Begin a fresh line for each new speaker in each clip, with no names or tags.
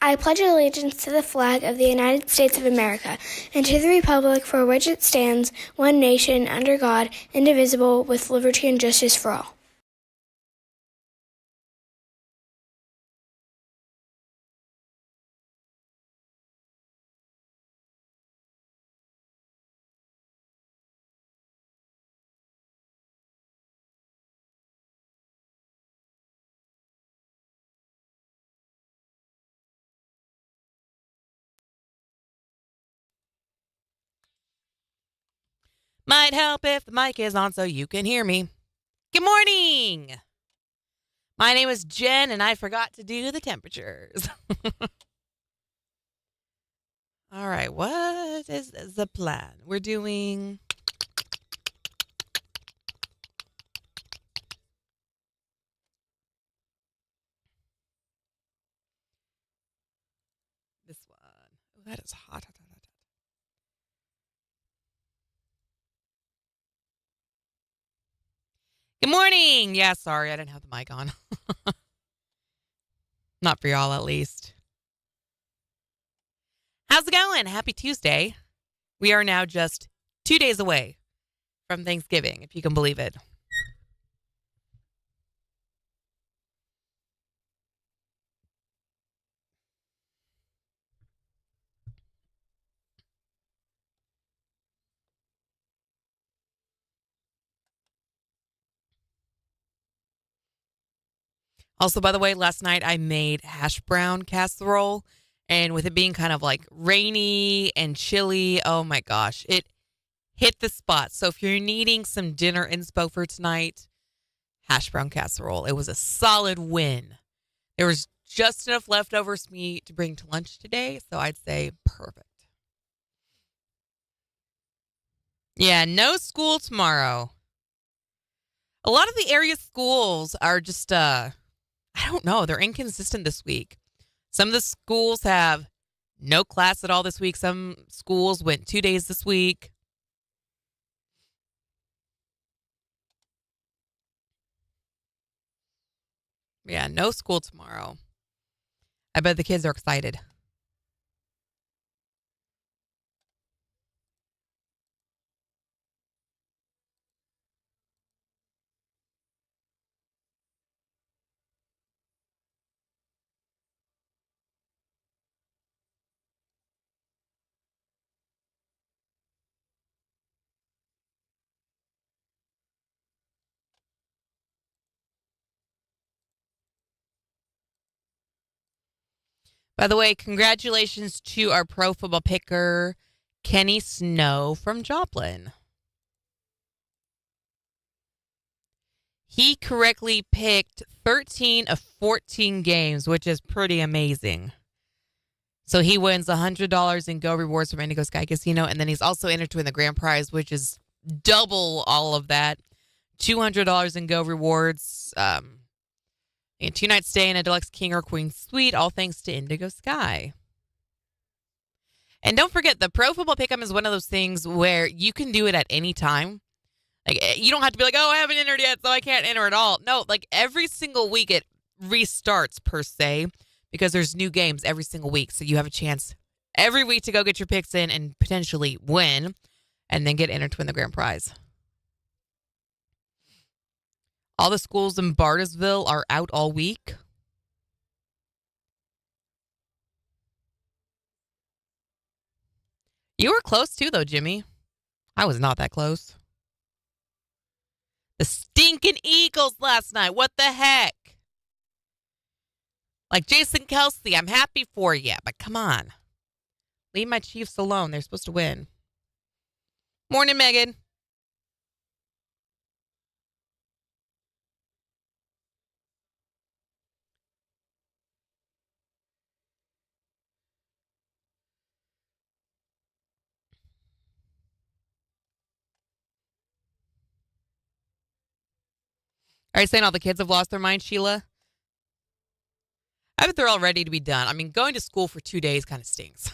I pledge allegiance to the flag of the United States of America and to the republic for which it stands, one nation, under God, indivisible, with liberty and justice for all.
Might help if the mic is on so you can hear me. Good morning. My name is Jen, and I forgot to do the temperatures. All right, what is the plan? We're doing... this one. Oh, that is hot. Good morning. Yeah, sorry, I didn't have the mic on. Not for y'all, at least. How's it going? Happy Tuesday. We are now just 2 days away from Thanksgiving, if you can believe it. Also, by the way, last night I made hash brown casserole, and with it being kind of like rainy and chilly, oh my gosh, it hit the spot. So if you're needing some dinner inspo for tonight, hash brown casserole. It was a solid win. There was just enough leftovers for me to bring to lunch today, so I'd say perfect. Yeah, no school tomorrow. A lot of the area schools are just I don't know. They're inconsistent this week. Some of the schools have no class at all this week. Some schools went 2 days this week. Yeah, no school tomorrow. I bet the kids are excited. By the way, congratulations to our pro football picker, Kenny Snow from Joplin. He correctly picked 13 of 14 games, which is pretty amazing. So he wins $100 in Go Rewards from Indigo Sky Casino, and then he's also entered to win the grand prize, which is double all of that. $200 in Go Rewards, and 2-night stay in a deluxe king or queen suite, all thanks to Indigo Sky. And don't forget, the Pro Football Pick'em is one of those things where you can do it at any time. Like, you don't have to be like, oh, I haven't entered yet, so I can't enter at all. No, like every single week it restarts per se because there's new games every single week. So you have a chance every week to go get your picks in and potentially win and then get entered to win the grand prize. All the schools in Bartlesville are out all week. You were close too, though, Jimmy. I was not that close. The stinking Eagles last night. What the heck? Like Jason Kelsey, I'm happy for you, but come on. Leave my Chiefs alone. They're supposed to win. Morning, Megan. Are you saying all the kids have lost their mind, Sheila? I bet they're all ready to be done. I mean, going to school for 2 days kind of stinks.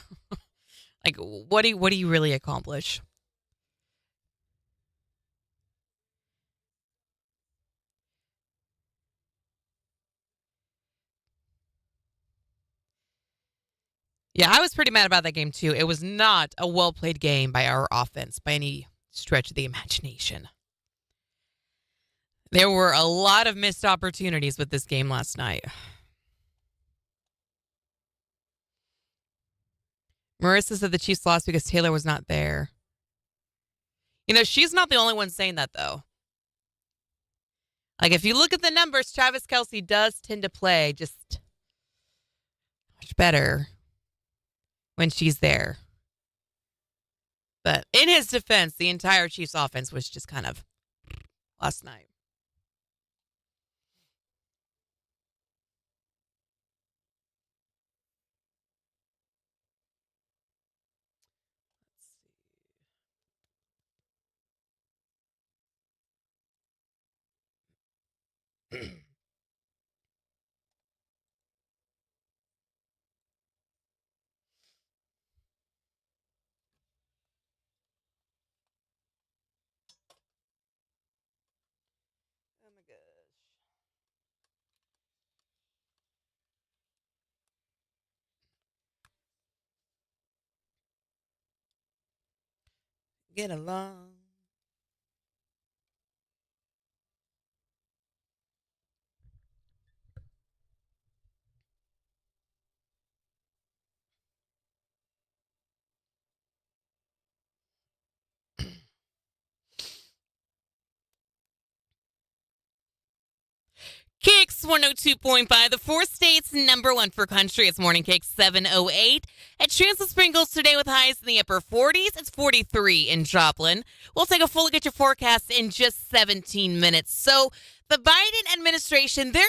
Like, what do you really accomplish? Yeah, I was pretty mad about that game too. It was not a well played game by our offense by any stretch of the imagination. There were a lot of missed opportunities with this game last night. Marissa said the Chiefs lost because Taylor was not there. You know, she's not the only one saying that, though. Like, if you look at the numbers, Travis Kelce does tend to play just much better when she's there. But in his defense, the entire Chiefs offense was just kind of last night. Let's see. Oh my gosh. Get along. KIX 102.5, the four states number one for country. It's Morning KIX 708. At chance of sprinkles today with highs in the upper 40s. It's 43 in Joplin. We'll take a full look at your forecast in just 17 minutes. So the Biden administration, they're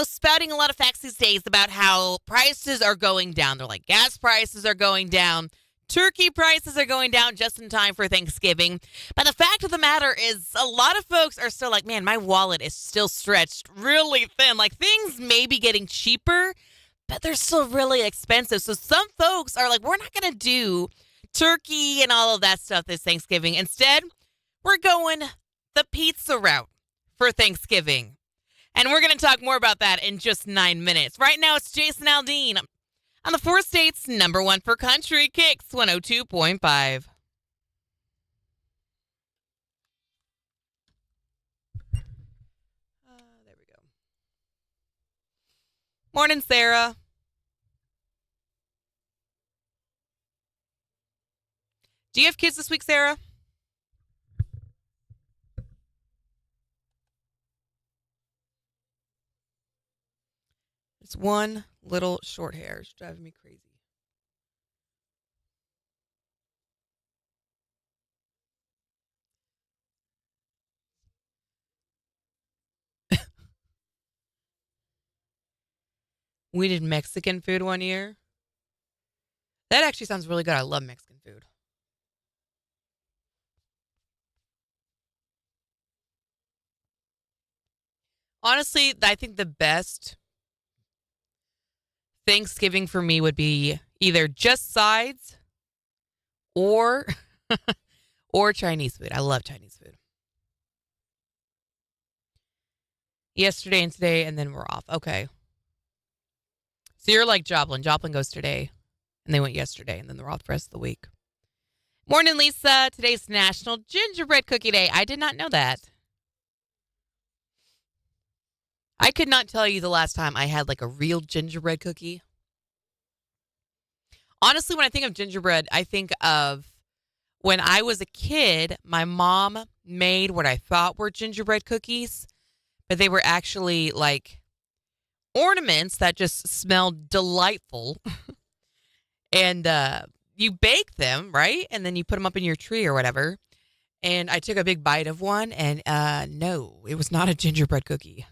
spouting a lot of facts these days about how prices are going down. They're like gas prices are going down. Turkey prices are going down just in time for Thanksgiving. But the fact of the matter is a lot of folks are still like, man, my wallet is still stretched really thin. Like things may be getting cheaper, but they're still really expensive. So some folks are like, we're not going to do turkey and all of that stuff this Thanksgiving. Instead, we're going the pizza route for Thanksgiving. And we're going to talk more about that in just 9 minutes. Right now, it's Jason Aldean on the four states number one for country, KIX 102.5. There we go. Morning, Sarah. Do you have kids this week, Sarah? It's one little short hair. It's driving me crazy. We did Mexican food one year. That actually sounds really good. I love Mexican food. Honestly, I think the best Thanksgiving for me would be either just sides or or Chinese food. I love Chinese food. Yesterday and today, and then we're off. Okay. So you're like Joplin. Joplin goes today, and they went yesterday, and then they're off the rest of the week. Morning, Lisa. Today's National Gingerbread Cookie Day. I did not know that. I could not tell you the last time I had like a real gingerbread cookie. Honestly, when I think of gingerbread, I think of when I was a kid, my mom made what I thought were gingerbread cookies, but they were actually like ornaments that just smelled delightful. And you bake them, right? And then you put them up in your tree or whatever. And I took a big bite of one, and no, it was not a gingerbread cookie.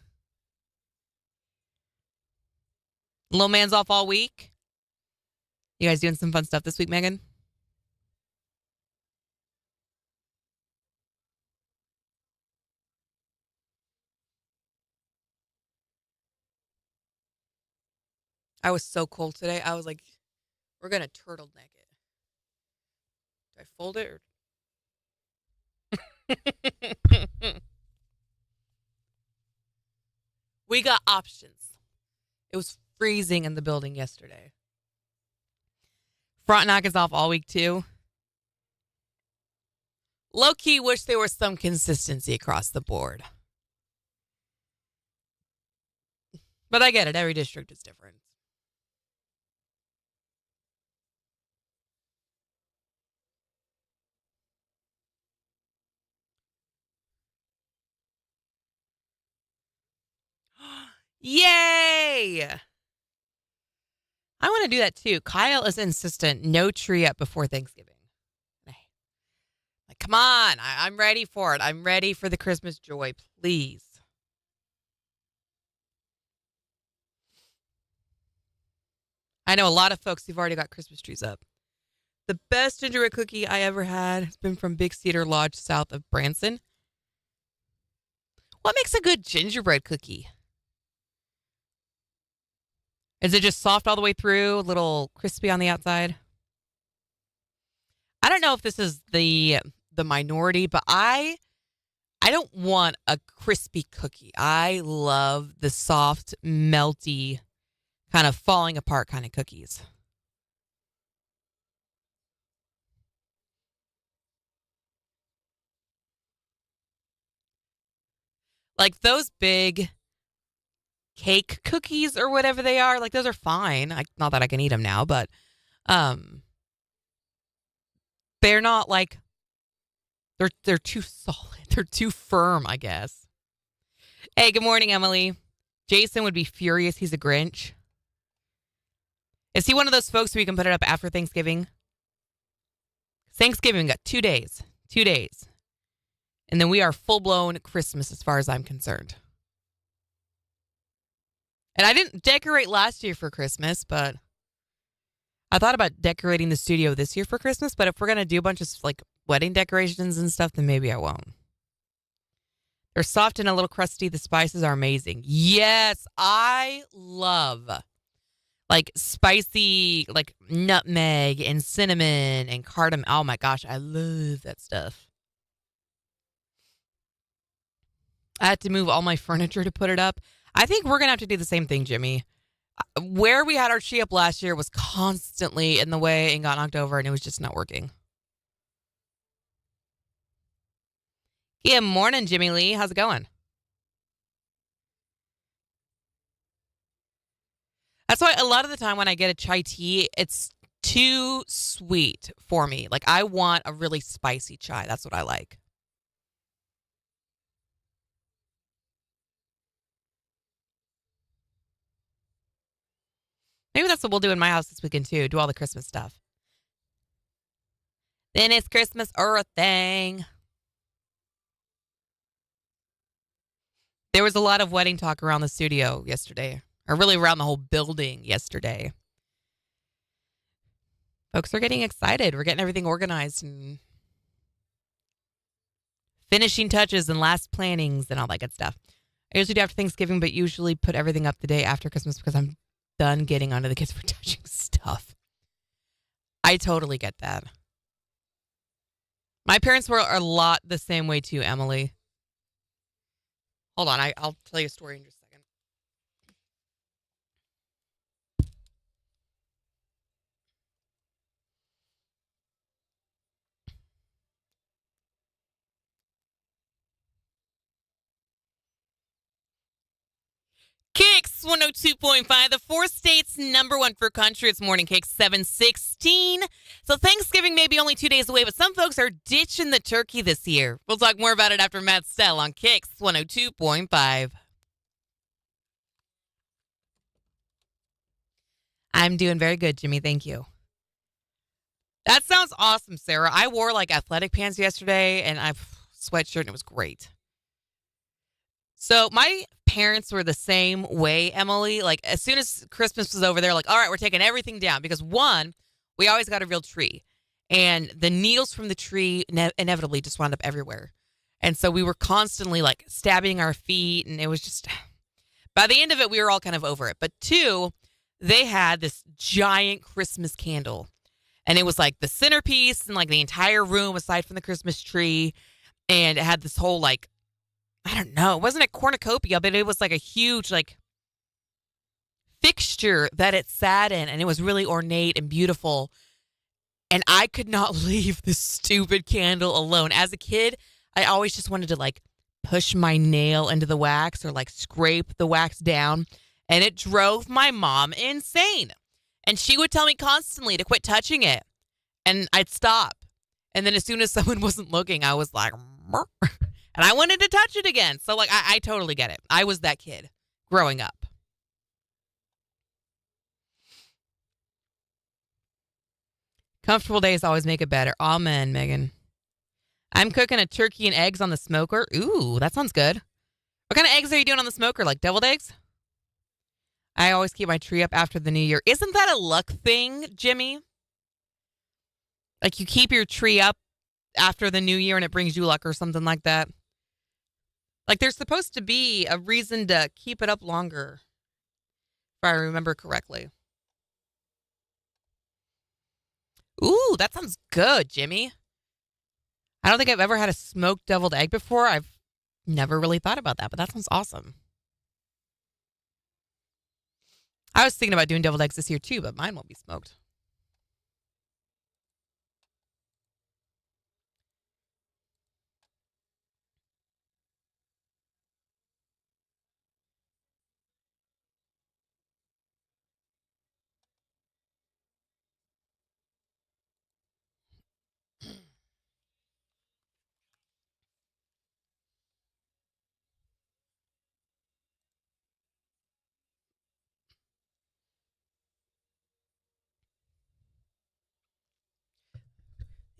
Little man's off all week. You guys doing some fun stuff this week, Megan? I was so cold today. I was like, we're going to turtleneck it. Do I fold it or? We got options. It was freezing in the building yesterday. Frontenac's off all week too. Low key, wish there was some consistency across the board. But I get it. Every district is different. Yay! I want to do that too. Kyle is insistent. No tree up before Thanksgiving. Like, come on. I'm ready for it. I'm ready for the Christmas joy. Please. I know a lot of folks who've already got Christmas trees up. The best gingerbread cookie I ever had has been from Big Cedar Lodge south of Branson. What makes a good gingerbread cookie? Is it just soft all the way through, a little crispy on the outside? I don't know if this is the minority, but I don't want a crispy cookie. I love the soft, melty, kind of falling apart kind of cookies. Like those big cake cookies or whatever they are, like those are fine. Not that I can eat them now, but they're not like they're too solid. They're too firm, I guess. Hey, good morning, Emily. Jason would be furious. He's a Grinch. Is he one of those folks who we can put it up after Thanksgiving? Thanksgiving, we got 2 days. 2 days. And then we are full-blown Christmas as far as I'm concerned. And I didn't decorate last year for Christmas, but I thought about decorating the studio this year for Christmas. But if we're going to do a bunch of like wedding decorations and stuff, then maybe I won't. They're soft and a little crusty. The spices are amazing. Yes, I love like spicy, like nutmeg and cinnamon and cardamom. Oh my gosh, I love that stuff. I had to move all my furniture to put it up. I think we're going to have to do the same thing, Jimmy. Where we had our tree up last year was constantly in the way and got knocked over, and it was just not working. Good morning, Jimmy Lee. How's it going? That's why a lot of the time when I get a chai tea, it's too sweet for me. Like, I want a really spicy chai. That's what I like. Maybe that's what we'll do in my house this weekend, too. Do all the Christmas stuff. Then it's Christmas or a thing. There was a lot of wedding talk around the studio yesterday, or really around the whole building yesterday. Folks are getting excited. We're getting everything organized and finishing touches and last plannings and all that good stuff. I usually do after Thanksgiving, but usually put everything up the day after Christmas because I'm done getting onto the kids for touching stuff. I totally get that. My parents were a lot the same way too, Emily. Hold on, I'll tell you a story in just a second. KIX 102.5, the 4 states number one for country. It's morning KIX 716. So Thanksgiving may be only 2 days away, but some folks are ditching the turkey this year. We'll talk more about it after Matt Stell on KIX 102.5. I'm doing very good, Jimmy. Thank you. That sounds awesome, Sarah. I wore like athletic pants yesterday and I sweatshirt and it was great. So my parents were the same way, Emily. Like as soon as Christmas was over, they're like, all right, we're taking everything down. Because one, we always got a real tree. And the needles from the tree inevitably just wound up everywhere. And so we were constantly like stabbing our feet. And it was just, by the end of it, we were all kind of over it. But two, they had this giant Christmas candle. And it was like the centerpiece and like the entire room aside from the Christmas tree. And it had this whole like, I don't know, it wasn't a cornucopia, but it was like a huge like fixture that it sat in. And it was really ornate and beautiful. And I could not leave this stupid candle alone. As a kid, I always just wanted to like push my nail into the wax or like scrape the wax down. And it drove my mom insane. And she would tell me constantly to quit touching it. And I'd stop. And then as soon as someone wasn't looking, I was like, "Murr." And I wanted to touch it again. So like, I totally get it. I was that kid growing up. Comfortable days always make it better. Amen, Megan. I'm cooking a turkey and eggs on the smoker. Ooh, that sounds good. What kind of eggs are you doing on the smoker? Like deviled eggs? I always keep my tree up after the new year. Isn't that a luck thing, Jimmy? Like you keep your tree up after the new year and it brings you luck or something like that? Like there's supposed to be a reason to keep it up longer, if I remember correctly. Ooh, that sounds good, Jimmy. I don't think I've ever had a smoked deviled egg before. I've never really thought about that, but that sounds awesome. I was thinking about doing deviled eggs this year too, but mine won't be smoked.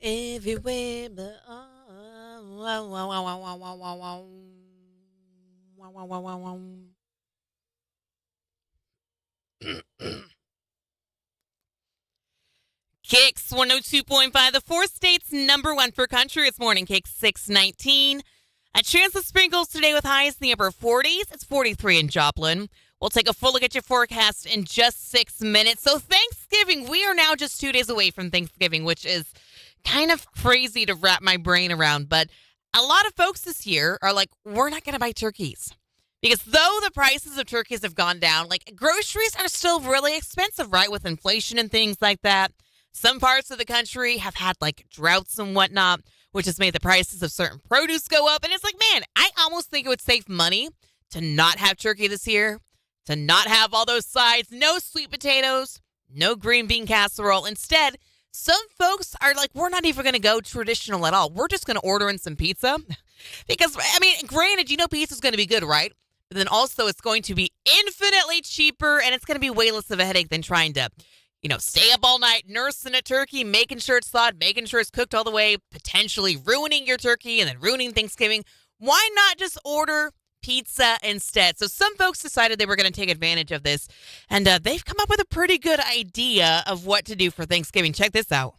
Everywhere but KIX 102.5, the four states number one for country. It's morning KIX 619. A chance of sprinkles today with highs in the upper 40s. It's 43 in Joplin. We'll take a full look at your forecast in just 6 minutes. So Thanksgiving, we are now just 2 days away from Thanksgiving, which is kind of crazy to wrap my brain around. But a lot of folks this year are like, we're not going to buy turkeys. Because though the prices of turkeys have gone down, like groceries are still really expensive, right? With inflation and things like that. Some parts of the country have had like droughts and whatnot, which has made the prices of certain produce go up. And it's like, man, I almost think it would save money to not have turkey this year, to not have all those sides, no sweet potatoes, no green bean casserole. Instead, some folks are like, we're not even going to go traditional at all. We're just going to order in some pizza. Because, I mean, granted, you know pizza's going to be good, right? But then also it's going to be infinitely cheaper and it's going to be way less of a headache than trying to, stay up all night nursing a turkey, making sure it's thawed, making sure it's cooked all the way, potentially ruining your turkey and then ruining Thanksgiving. Why not just order pizza instead? So some folks decided they were going to take advantage of this, and they've come up with a pretty good idea of what to do for Thanksgiving. Check this out.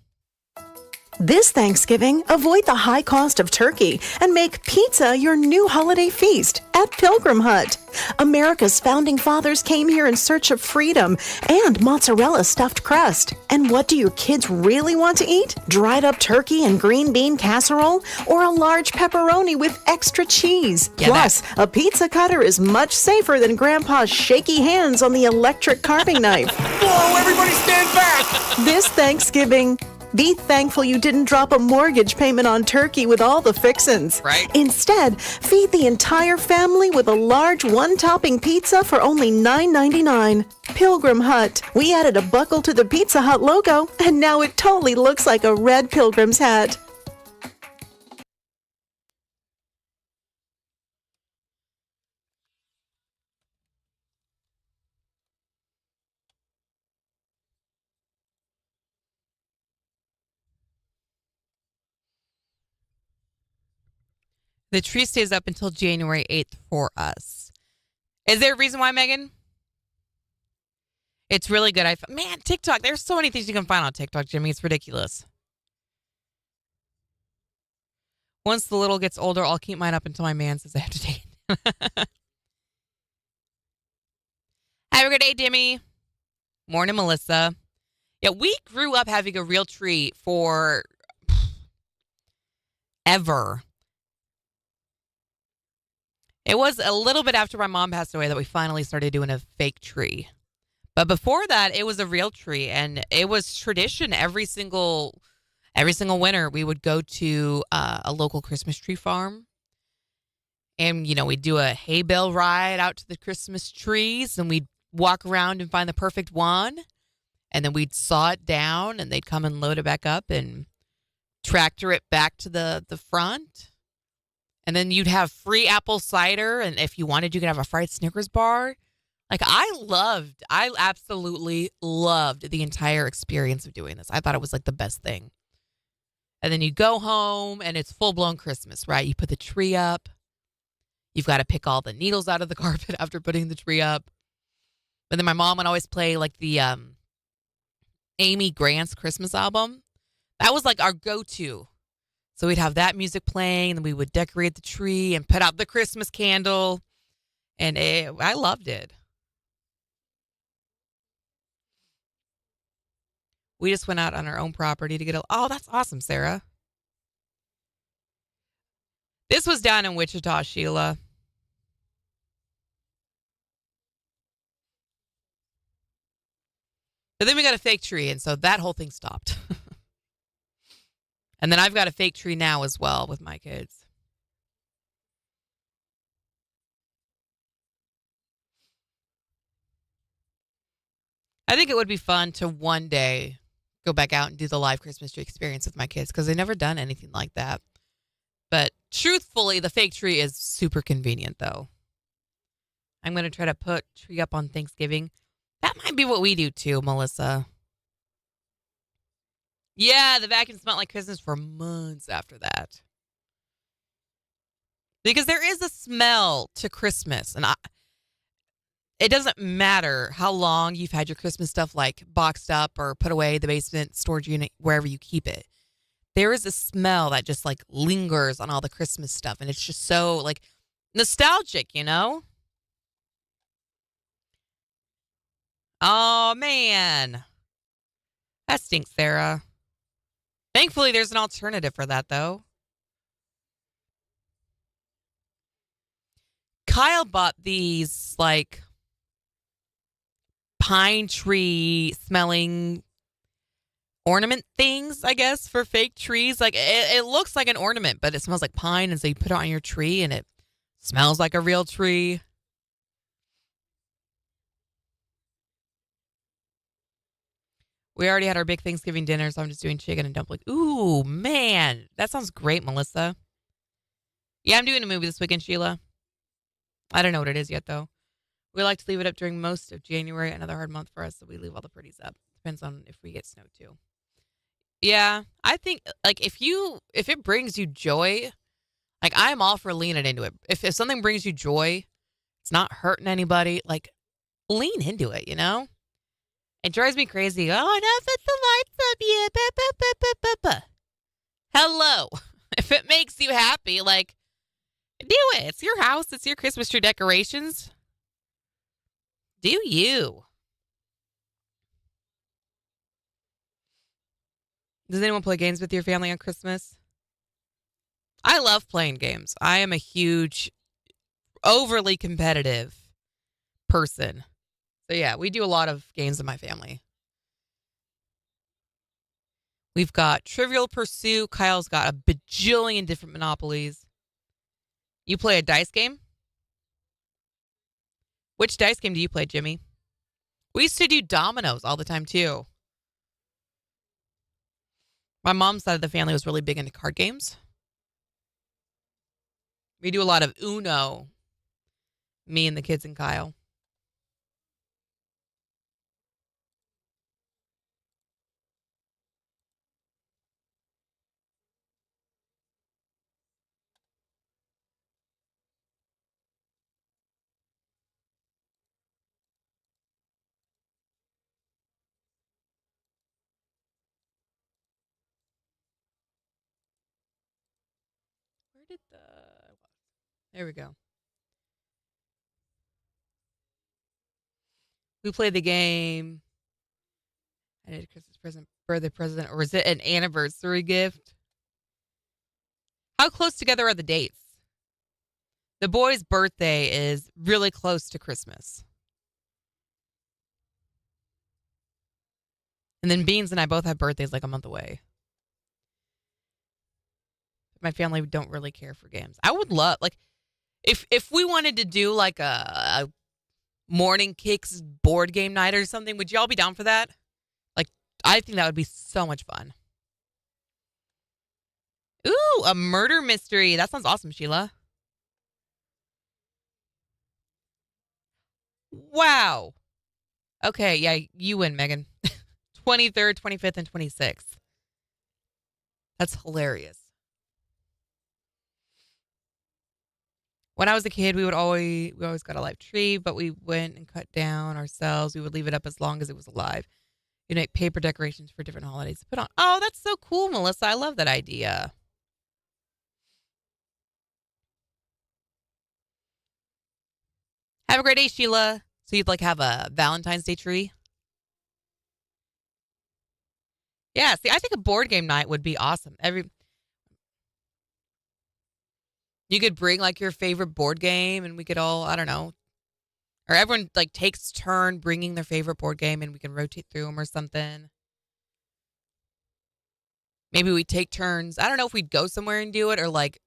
This Thanksgiving, avoid the high cost of turkey and make pizza your new holiday feast at Pilgrim Hut. America's founding fathers came here in search of freedom and mozzarella stuffed crust. And what do your kids really want to eat? Dried up turkey and green bean casserole or a large pepperoni with extra cheese?
Yeah,
Plus, a pizza cutter is much safer than Grandpa's shaky hands on the electric carving knife.
Whoa, everybody stand back!
This Thanksgiving, be thankful you didn't drop a mortgage payment on turkey with all the fixins.
Right.
Instead, feed the entire family with a large one-topping pizza for only $9.99. Pilgrim Hut. We added a buckle to the Pizza Hut logo, and now it totally looks like a red Pilgrim's hat.
The tree stays up until January 8th for us. Is there a reason why, Megan? It's really good. Man, TikTok. There's so many things you can find on TikTok, Jimmy. It's ridiculous. Once the little gets older, I'll keep mine up until my man says I have to take it. Have a good day, Jimmy. Morning, Melissa. Yeah, we grew up having a real tree for ever. It was a little bit after my mom passed away that we finally started doing a fake tree. But before that, it was a real tree, and it was tradition every single winter. We would go to a local Christmas tree farm, and we'd do a hay bale ride out to the Christmas trees, and we'd walk around and find the perfect one, and then we'd saw it down, and they'd come and load it back up and tractor it back to the front. And then you'd have free apple cider, and if you wanted, you could have a fried Snickers bar. Like, I absolutely loved the entire experience of doing this. I thought it was like the best thing. And then you go home and it's full blown Christmas, right? You put the tree up. You've got to pick all the needles out of the carpet after putting the tree up. But then my mom would always play like the Amy Grant's Christmas album. That was like our go-to. So we'd have that music playing, and then we would decorate the tree and put out the Christmas candle. And I loved it. We just went out on our own property to get oh, that's awesome, Sarah. This was down in Wichita, Sheila. But then we got a fake tree, and so that whole thing stopped. And then I've got a fake tree now as well with my kids. I think it would be fun to one day go back out and do the live Christmas tree experience with my kids, because they've never done anything like that. But truthfully, the fake tree is super convenient, though. I'm going to try to put tree up on Thanksgiving. That might be what we do too, Melissa. Yeah, the vacuum smelled like Christmas for months after that. Because there is a smell to Christmas. And it doesn't matter how long you've had your Christmas stuff like boxed up or put away the basement storage unit, wherever you keep it. There is a smell that just like lingers on all the Christmas stuff. And it's just so like nostalgic, Oh, man. That stinks, Sarah. Thankfully, there's an alternative for that, though. Kyle bought these, like, pine tree smelling ornament things, I guess, for fake trees. Like, it looks like an ornament, but it smells like pine, and so you put it on your tree, and it smells like a real tree. We already had our big Thanksgiving dinner, so I'm just doing chicken and dumpling. Ooh, man. That sounds great, Melissa. Yeah, I'm doing a movie this weekend, Sheila. I don't know what it is yet, though. We like to leave it up during most of January, another hard month for us, so we leave all the pretties up. Depends on if we get snow, too. Yeah, I think, like, if it brings you joy, like, I'm all for leaning into it. If something brings you joy, it's not hurting anybody, like, lean into it, It drives me crazy. Oh, no, put the lights up yet. Ba, ba, ba, ba, ba, ba. Hello. If it makes you happy, like, do it. It's your house. It's your Christmas tree decorations. Do you? Does anyone play games with your family on Christmas? I love playing games. I am a huge, overly competitive person. So, yeah, we do a lot of games in my family. We've got Trivial Pursuit. Kyle's got a bajillion different Monopolies. You play a dice game? Which dice game do you play, Jimmy? We used to do dominoes all the time, too. My mom's side of the family was really big into card games. We do a lot of Uno. Me and the kids and Kyle. Where did There we go. We played the game. I did a Christmas present, birthday present, or is it an anniversary gift? How close together are the dates? The boy's birthday is really close to Christmas. And then Beans and I both have birthdays like a month away. My family don't really care for games. I would love, like, if we wanted to do like a morning KIX board game night or something, would y'all be down for that? Like, I think that would be so much fun. Ooh, a murder mystery. That sounds awesome, Sheila. Wow. Okay, yeah, you win, Megan. 23rd, 25th, and 26th. That's hilarious. When I was a kid, we always got a live tree, but we went and cut down ourselves. We would leave it up as long as it was alive. You'd make paper decorations for different holidays to put on. Oh, that's so cool, Melissa. I love that idea. Have a great day, Sheila. So you'd like have a Valentine's Day tree? Yeah, see, I think a board game night would be awesome. You could bring like your favorite board game and we could all, I don't know, or everyone like takes turn bringing their favorite board game and we can rotate through them or something. Maybe we take turns. I don't know if we'd go somewhere and do it or like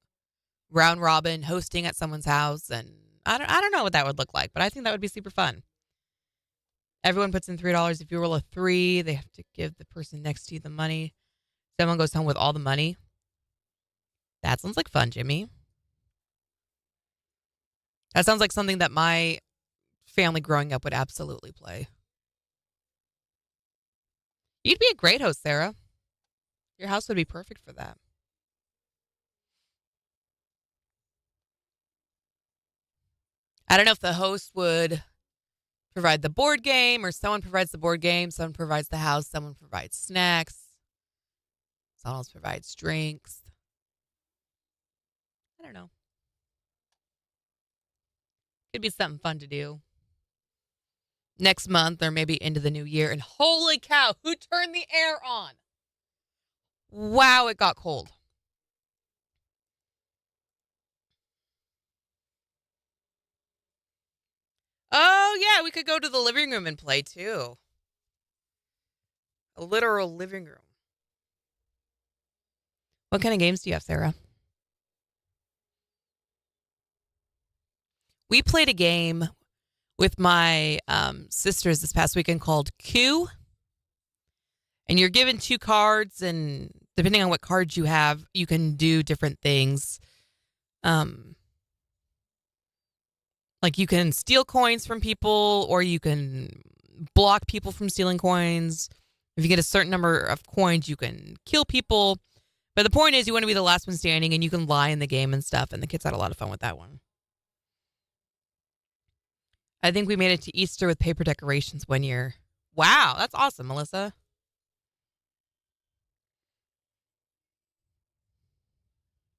round robin hosting at someone's house. And I don't know what that would look like, but I think that would be super fun. Everyone puts in $3. If you roll a 3, they have to give the person next to you the money. Someone goes home with all the money. That sounds like fun, Jimmy. That sounds like something that my family growing up would absolutely play. You'd be a great host, Sarah. Your house would be perfect for that. I don't know if the host would provide the board game or someone provides the board game, someone provides the house, someone provides snacks, someone else provides drinks. I don't know. Could be something fun to do next month or maybe into the new year. And holy cow, who turned the air on? Wow, it got cold. Oh, yeah, we could go to the living room and play too. A literal living room. What kind of games do you have, Sarah? We played a game with my sisters this past weekend called Q. And you're given 2 cards, and depending on what cards you have, you can do different things. Like you can steal coins from people, or you can block people from stealing coins. If you get a certain number of coins, you can kill people. But the point is, you want to be the last one standing, and you can lie in the game and stuff. And the kids had a lot of fun with that one. I think we made it to Easter with paper decorations one year. Wow, that's awesome, Melissa.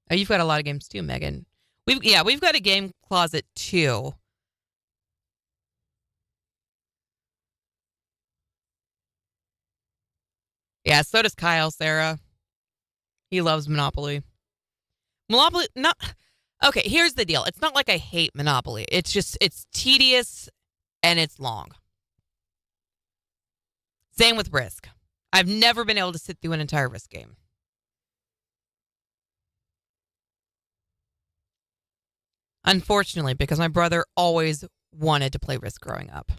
Oh, you've got a lot of games too, Megan. We've got a game closet too. Yeah, so does Kyle, Sarah. He loves Monopoly. Monopoly, not okay. Here's the deal. It's not like I hate Monopoly. It's just it's tedious and it's long. Same with Risk. I've never been able to sit through an entire Risk game. Unfortunately, because my brother always wanted to play Risk growing up.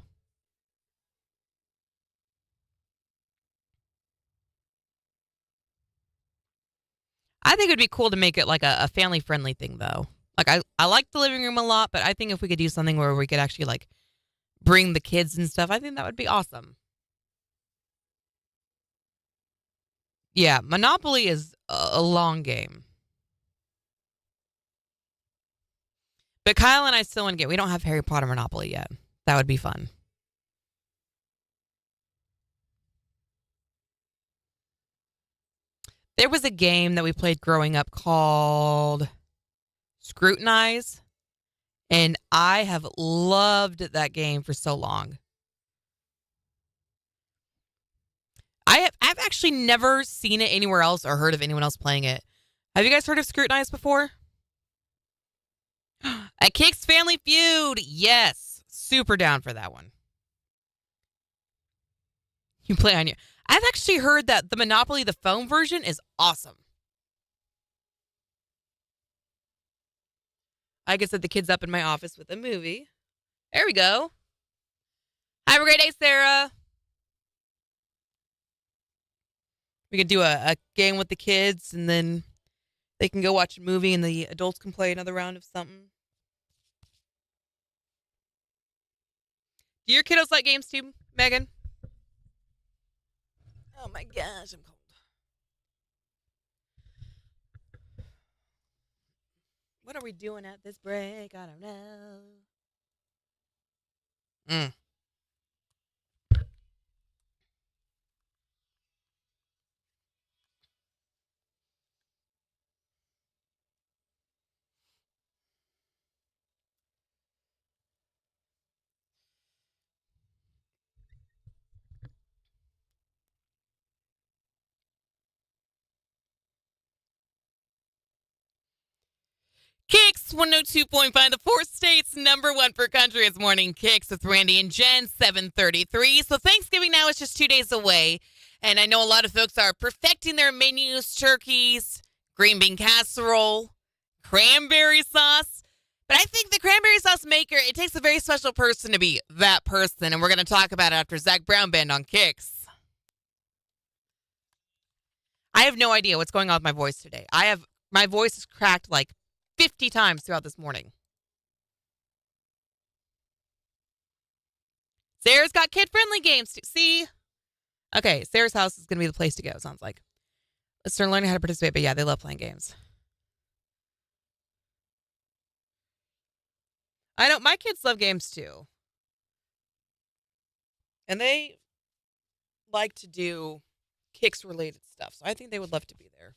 I think it would be cool to make it like a family-friendly thing, though. Like, I like the living room a lot, but I think if we could do something where we could actually, like, bring the kids and stuff, I think that would be awesome. Yeah, Monopoly is a long game. But Kyle and I still want to get, we don't have Harry Potter Monopoly yet. That would be fun. There was a game that we played growing up called Scrutinize, and I have loved that game for so long. I've actually never seen it anywhere else or heard of anyone else playing it. Have you guys heard of Scrutinize before? A KIX Family Feud. Yes. Super down for that one. You play on your. I've actually heard that the Monopoly, the phone version, is awesome. I can set the kids up in my office with a movie. There we go. Have a great day, Sarah. We could do a game with the kids, and then they can go watch a movie, and the adults can play another round of something. Do your kiddos like games too, Megan? Oh my gosh, I'm cold. What are we doing at this break? I don't know. KIX 102.5, the 4 states, #1 for country. It's Morning KIX with Randy and Jen, 7:33. So Thanksgiving now is just 2 days away. And I know a lot of folks are perfecting their menus, turkeys, green bean casserole, cranberry sauce. But I think the cranberry sauce maker, it takes a very special person to be that person. And we're going to talk about it after Zach Brown Band on KIX. I have no idea what's going on with my voice today. My voice is cracked like 50 times throughout this morning. Sarah's got kid-friendly games too. See? Okay, Sarah's house is going to be the place to go, sounds like. Let's start learning how to participate, but yeah, they love playing games. I know, my kids love games too. And they like to do KIX-related stuff, so I think they would love to be there.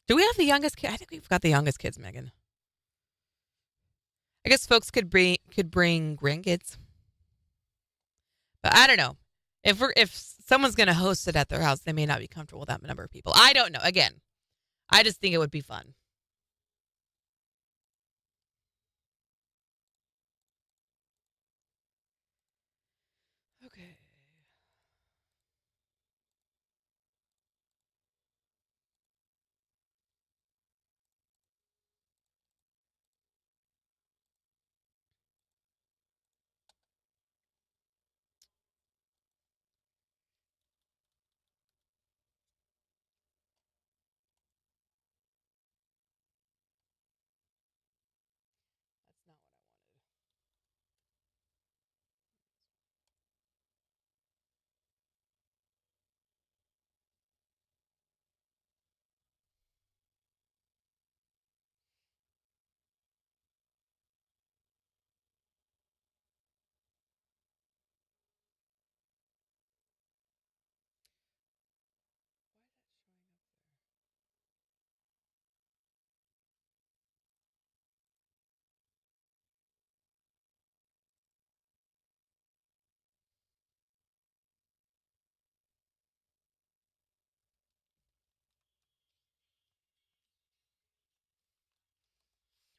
Do we have the youngest kid? I think we've got the youngest kids, Megan. I guess folks could bring grandkids. But I don't know. If someone's going to host it at their house, they may not be comfortable with that number of people. I don't know. Again, I just think it would be fun. Okay. That's not what I wanted.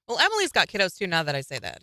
Well, Emily's got kiddos too, now that I say that.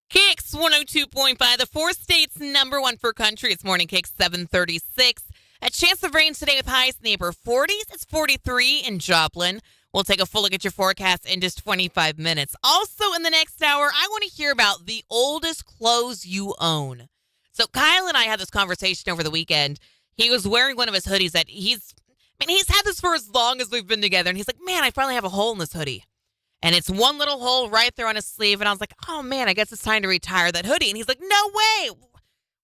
KIX 102.5, the 4 states, #1 for country. It's Morning KIX 7:36. A chance of rain today with highs in the upper 40s. It's 43 in Joplin. We'll take a full look at your forecast in just 25 minutes. Also, in the next hour, I want to hear about the oldest clothes you own. So Kyle and I had this conversation over the weekend. He was wearing one of his hoodies that he's had this for as long as we've been together. And he's like, man, I finally have a hole in this hoodie. And it's one little hole right there on his sleeve. And I was like, oh, man, I guess it's time to retire that hoodie. And he's like, no way.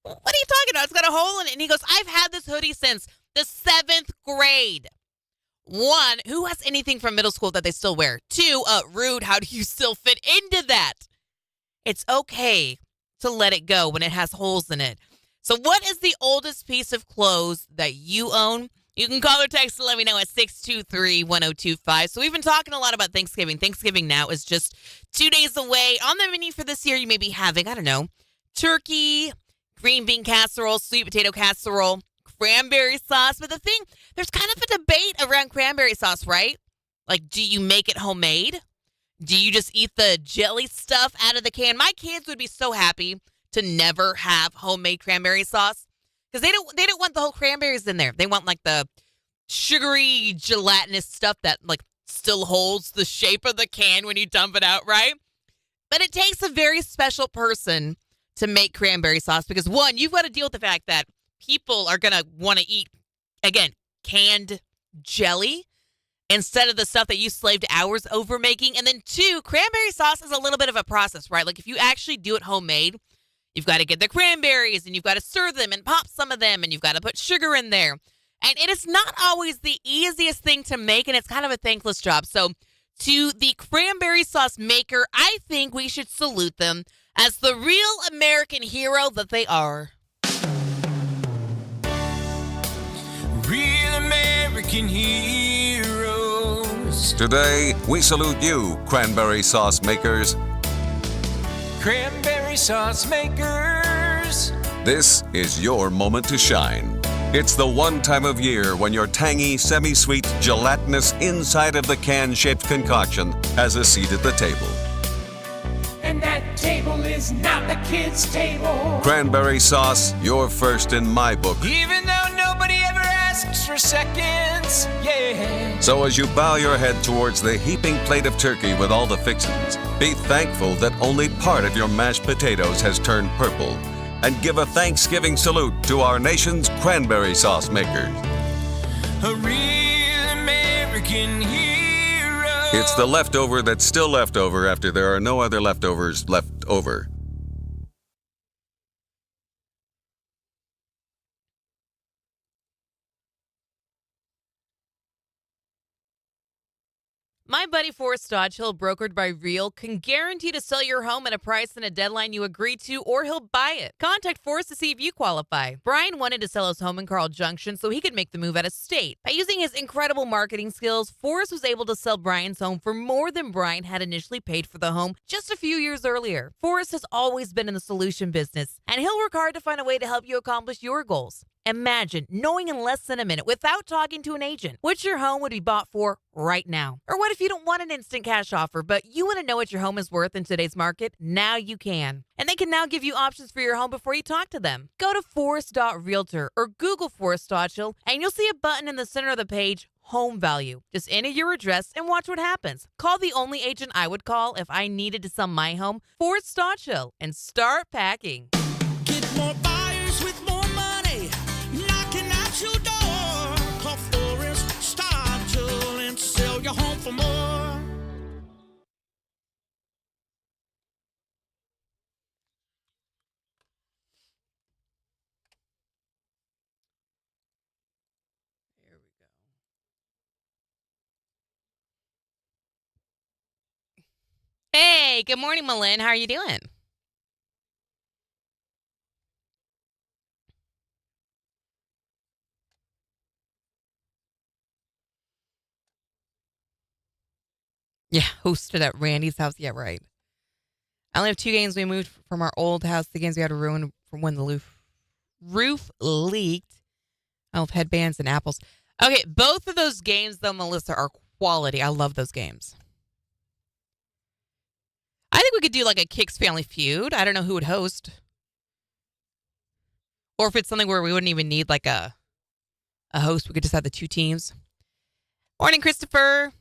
What are you talking about? It's got a hole in it. And he goes, I've had this hoodie since the 7th grade. 1, who has anything from middle school that they still wear? 2, rude. How do you still fit into that? It's okay to let it go when it has holes in it. So what is the oldest piece of clothes that you own? You can call or text to let me know at 623-1025. So we've been talking a lot about Thanksgiving. Thanksgiving now is just 2 days away. On the menu for this year, you may be having, I don't know, turkey, green bean casserole, sweet potato casserole, cranberry sauce. But the thing, there's kind of a debate around cranberry sauce, right? Like, do you make it homemade? Do you just eat the jelly stuff out of the can? My kids would be so happy to never have homemade cranberry sauce because they don't want the whole cranberries in there. They want like the sugary gelatinous stuff that like still holds the shape of the can when you dump it out, right? But it takes a very special person to make cranberry sauce because, one, you've got to deal with the fact that people are going to want to eat, again, canned jelly instead of the stuff that you slaved hours over making. And then 2, cranberry sauce is a little bit of a process, right? Like if you actually do it homemade, you've got to get the cranberries and you've got to stir them and pop some of them and you've got to put sugar in there. And it is not always the easiest thing to make, and it's kind of a thankless job. So to the cranberry sauce maker, I think we should salute them as the real American hero that they are.
Real American heroes.
Today, we salute you, cranberry sauce makers.
Cranberry sauce makers.
This is your moment to shine. It's the one time of year when your tangy, semi-sweet, gelatinous inside of the can-shaped concoction has a seat at the table.
And that table is not the kids' table.
Cranberry sauce, you're first in my book.
Even though nobody ever asks for seconds, yeah.
So as you bow your head towards the heaping plate of turkey with all the fixings, be thankful that only part of your mashed potatoes has turned purple. And give a Thanksgiving salute to our nation's cranberry sauce makers.
A real American hero.
It's the leftover that's still left over after there are no other leftovers left over.
My buddy Forrest Dodge Hill, brokered by Real, can guarantee to sell your home at a price and a deadline you agree to, or he'll buy it. Contact Forrest to see if you qualify. Brian wanted to sell his home in Carl Junction so he could make the move out of state. By using his incredible marketing skills, Forrest was able to sell Brian's home for more than Brian had initially paid for the home just a few years earlier. Forrest has always been in the solution business, and he'll work hard to find a way to help you accomplish your goals. Imagine knowing in less than a minute, without talking to an agent, what your home would be bought for right now. Or what if you don't want an instant cash offer, but you want to know what your home is worth in today's market? Now you can. And they can now give you options for your home before you talk to them. Go to forest.realtor or Google Forrest Dodge Hill, and you'll see a button in the center of the page, Home Value. Just enter your address and watch what happens. Call the only agent I would call if I needed to sell my home, Forrest Dodge Hill, and start packing.
Get more buyers with more money knocking at your door. Call Forrest Dodge Hill and sell your home for more.
There we go. Hey, good morning, Malin. How are you doing? Yeah, hosted at Randy's house. Yeah, right. I only have 2 games. We moved from our old house. The games we had to ruin from when the roof leaked. I love headbands and apples. Okay, both of those games, though, Melissa, are quality. I love those games. I think we could do like a KIX Family Feud. I don't know who would host. Or if it's something where we wouldn't even need like a host, we could just have the 2 teams. Morning, Christopher.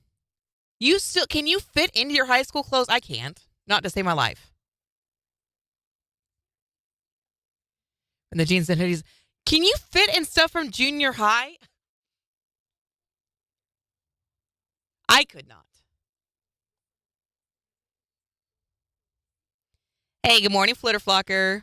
Can you fit into your high school clothes? I can't. Not to save my life. And the jeans and hoodies. Can you fit in stuff from junior high? I could not. Hey, good morning, Flitterflocker.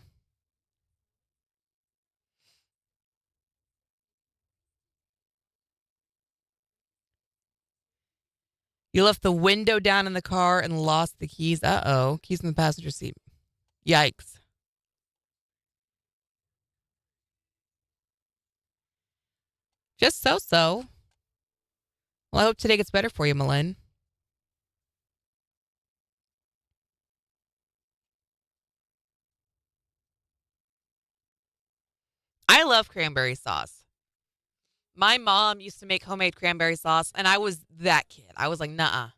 You left the window down in the car and lost the keys. Uh-oh. Keys in the passenger seat. Yikes. Just so. Well, I hope today gets better for you, Malin. I love cranberry sauce. My mom used to make homemade cranberry sauce, and I was that kid. I was like, nuh-uh.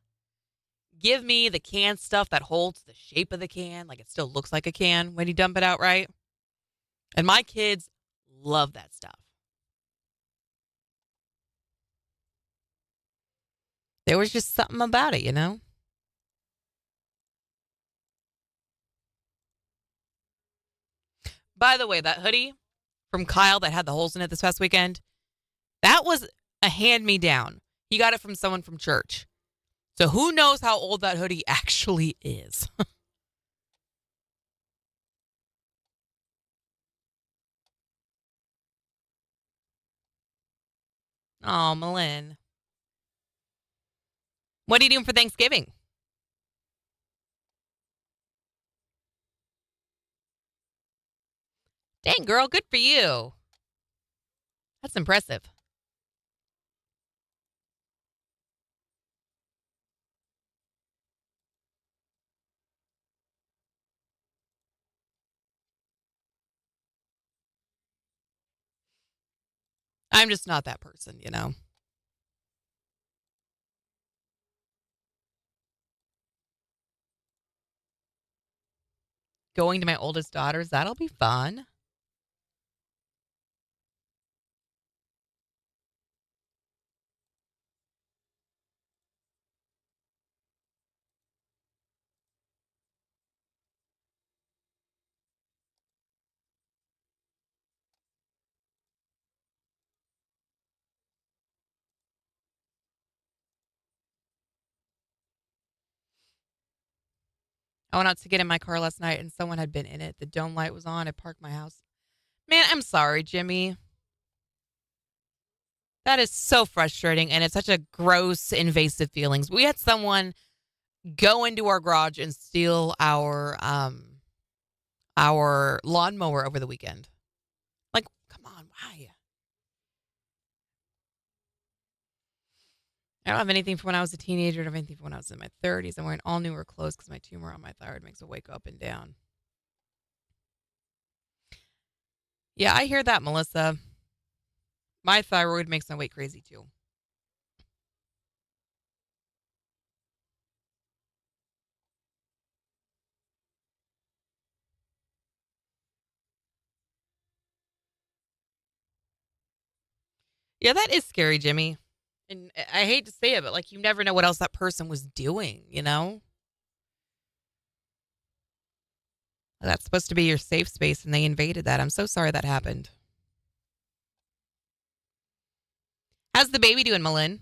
Give me the canned stuff that holds the shape of the can, like it still looks like a can when you dump it out, right? And my kids love that stuff. There was just something about it, you know? By the way, that hoodie from Kyle that had the holes in it this past weekend, that was a hand-me-down. He got it from someone from church. So who knows how old that hoodie actually is. Oh, Malin. What are you doing for Thanksgiving? Dang, girl, good for you. That's impressive. I'm just not that person, you know? Going to my oldest daughter's, that'll be fun. I went out to get in my car last night and someone had been in it. The dome light was on. I parked my house. Man, I'm sorry, Jimmy. That is so frustrating and it's such a gross, invasive feelings. We had someone go into our garage and steal our lawnmower over the weekend. Like, come on, why? I don't have anything from when I was a teenager. I don't have anything from when I was in my 30s. I'm wearing all newer clothes because my tumor on my thyroid makes it wake up and down. Yeah, I hear that, Melissa. My thyroid makes my weight crazy too. Yeah, that is scary, Jimmy. And I hate to say it, but like you never know what else that person was doing, you know? That's supposed to be your safe space and they invaded that. I'm so sorry that happened. How's the baby doing, Malin?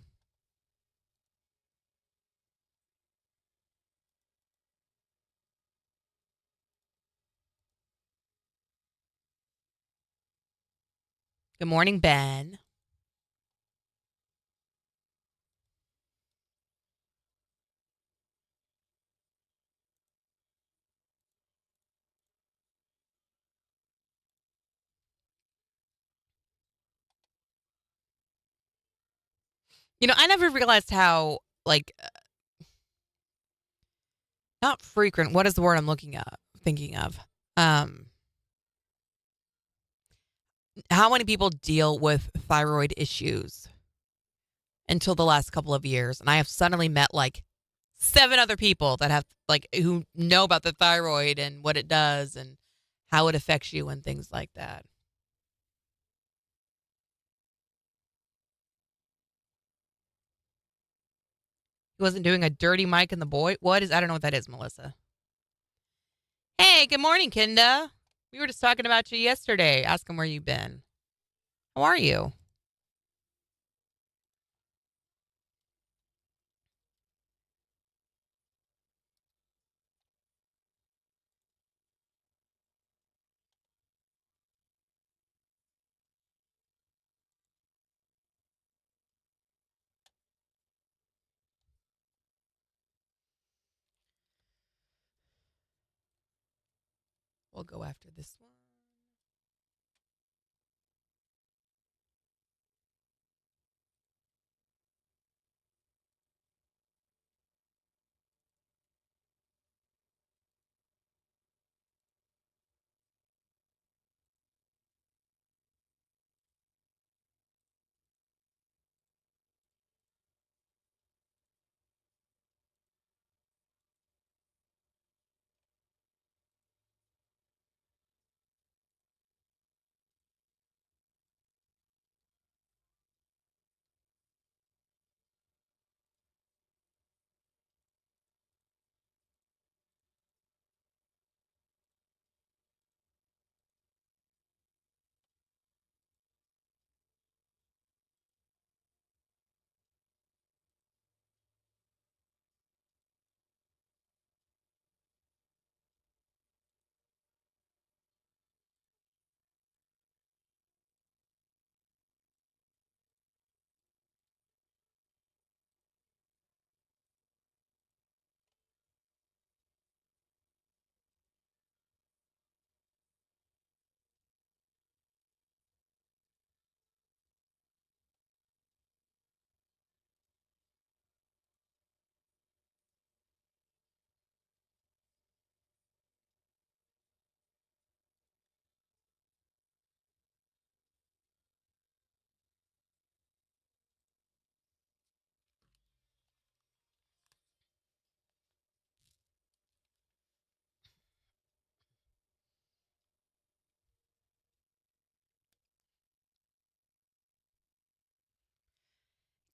Good morning, Ben. You know, I never realized how, like, not frequent. What is the word I'm thinking of? Um, how many people deal with thyroid issues until the last couple of years? And I have suddenly met like 7 other people that have like who know about the thyroid and what it does and how it affects you and things like that. He wasn't doing a dirty mic in the boy. What is? I don't know what that is, Melissa. Hey, good morning, Kinda. We were just talking about you yesterday. Ask him where you've been. How are you? will go after this one.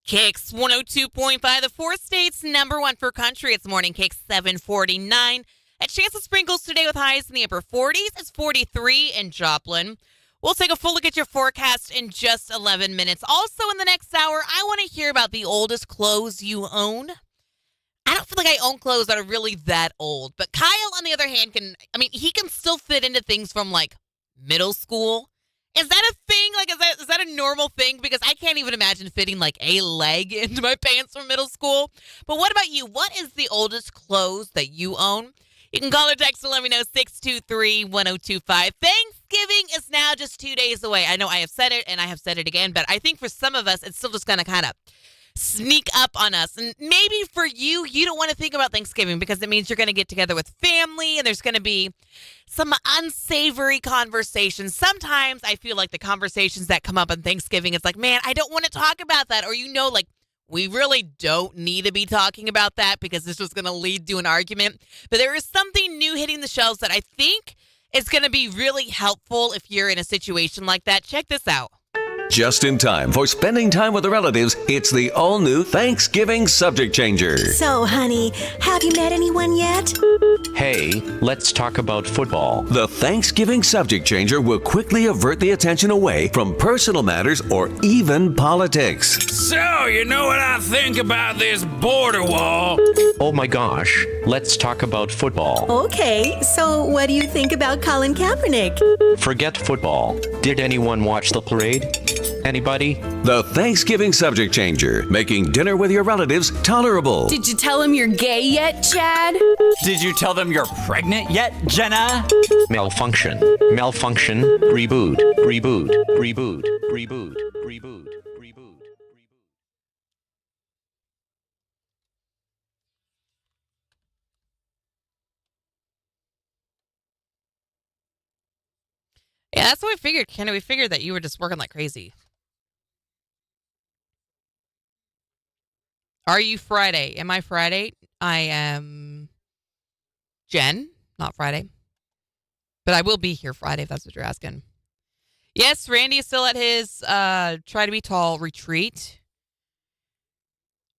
KIX 102.5, the four states number one for country. It's morning KIX 749. A chance of sprinkles today with highs in the upper 40s. It's 43 in Joplin. We'll take a full look at your forecast in just 11 minutes. Also in the next hour, I want to hear about the oldest clothes you own. I don't feel like I own clothes that are really that old. But Kyle, on the other hand, he can still fit into things from like middle school. Is that a thing? Like, is that a normal thing? Because I can't even imagine fitting like a leg into my pants from middle school. But what about you? What is the oldest clothes that you own? You can call or text and let me know, 623-1025. Thanksgiving is now just 2 days away. I know I have said it and I have said it again, but I think for some of us, it's still just going to kind of sneak up on us. And maybe for you, you don't want to think about Thanksgiving because it means you're going to get together with family and there's going to be some unsavory conversations. Sometimes I feel like the conversations that come up on Thanksgiving, it's like, man, I don't want to talk about that. Or, like, we really don't need to be talking about that because this was going to lead to an argument. But there is something new hitting the shelves that I think is going to be really helpful if you're in a situation like that. Check this out.
Just in time for spending time with the relatives, it's the all-new Thanksgiving Subject Changer.
So, honey, have you met anyone yet?
Hey, let's talk about football.
The Thanksgiving Subject Changer will quickly avert the attention away from personal matters or even politics.
So, you know what I think about this border wall?
Oh my gosh, let's talk about football.
Okay, so what do you think about Colin Kaepernick?
Forget football. Did anyone watch the parade? Anybody?
The Thanksgiving Subject Changer, making dinner with your relatives tolerable.
Did you tell him you're gay yet, Chad?
Did you tell them you're pregnant yet, Jenna?
Malfunction. Reboot.
Yeah, that's what we figured, Kenny. We figured that you were just working like crazy. Are you Friday? Am I Friday? I am Jen, not Friday. But I will be here Friday if that's what you're asking. Yes, Randy is still at his Try to Be Tall retreat,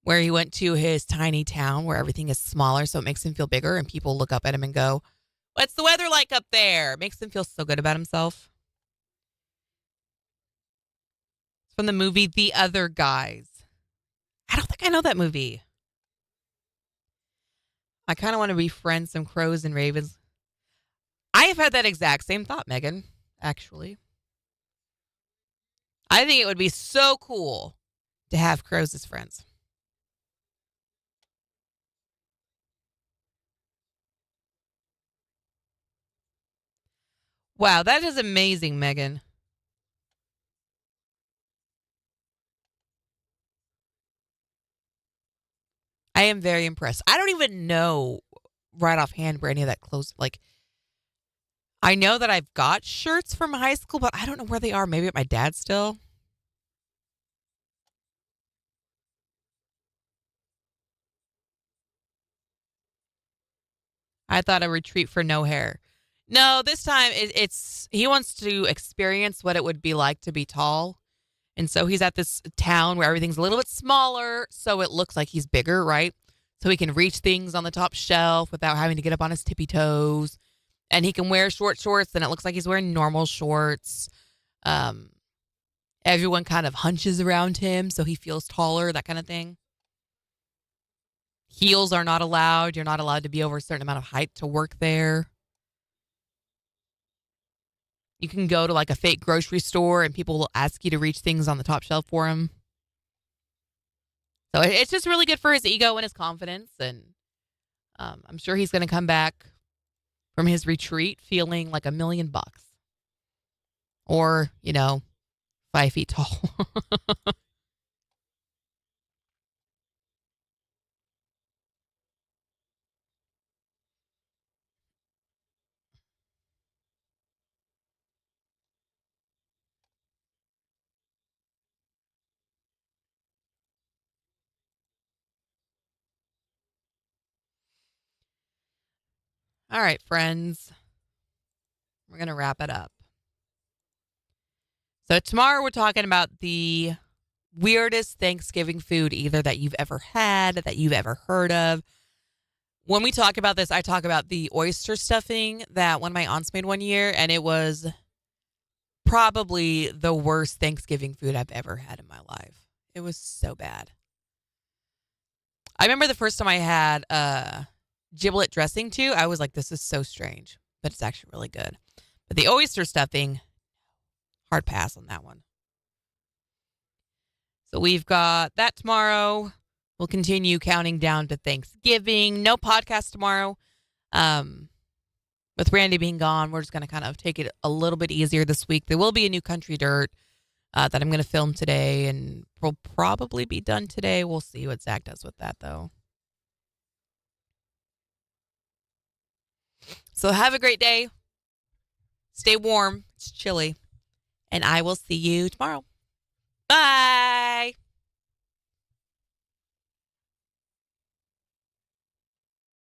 where he went to his tiny town where everything is smaller, so it makes him feel bigger, and people look up at him and go, "What's the weather like up there?" Makes him feel so good about himself. It's from the movie The Other Guys. I don't think I know that movie. I kind of want to befriend some crows and ravens. I have had that exact same thought, Megan, actually. I think it would be so cool to have crows as friends. Wow, that is amazing, Megan. I am very impressed. I don't even know right offhand where any of that clothes, like, I know that I've got shirts from high school, but I don't know where they are. Maybe at my dad's still. I thought a retreat for no hair. No, this time it's he wants to experience what it would be like to be tall. And so he's at this town where everything's a little bit smaller, so it looks like he's bigger, right? So he can reach things on the top shelf without having to get up on his tippy toes. And he can wear short shorts, and it looks like he's wearing normal shorts. Um, Everyone kind of hunches around him, so he feels taller, that kind of thing. Heels are not allowed. You're not allowed to be over a certain amount of height to work there. You can go to like a fake grocery store and people will ask you to reach things on the top shelf for him. So it's just really good for his ego and his confidence. And I'm sure he's going to come back from his retreat feeling like $1,000,000 or, 5 feet tall. All right, friends. We're going to wrap it up. So tomorrow we're talking about the weirdest Thanksgiving food either that you've ever had, that you've ever heard of. When we talk about this, I talk about the oyster stuffing that one of my aunts made one year, and it was probably the worst Thanksgiving food I've ever had in my life. It was so bad. I remember the first time I had giblet dressing too, I was like, this is so strange, but it's actually really good. But the oyster stuffing, hard pass on that one. So we've got that tomorrow. We'll continue counting down to Thanksgiving. No podcast tomorrow. With Randy being gone, we're just going to kind of take it a little bit easier this week. There will be a new Country Dirt that I'm going to film today, and will probably be done today. We'll see what Zach does with that, though. So have a great day. Stay warm. It's chilly. And I will see you tomorrow. Bye.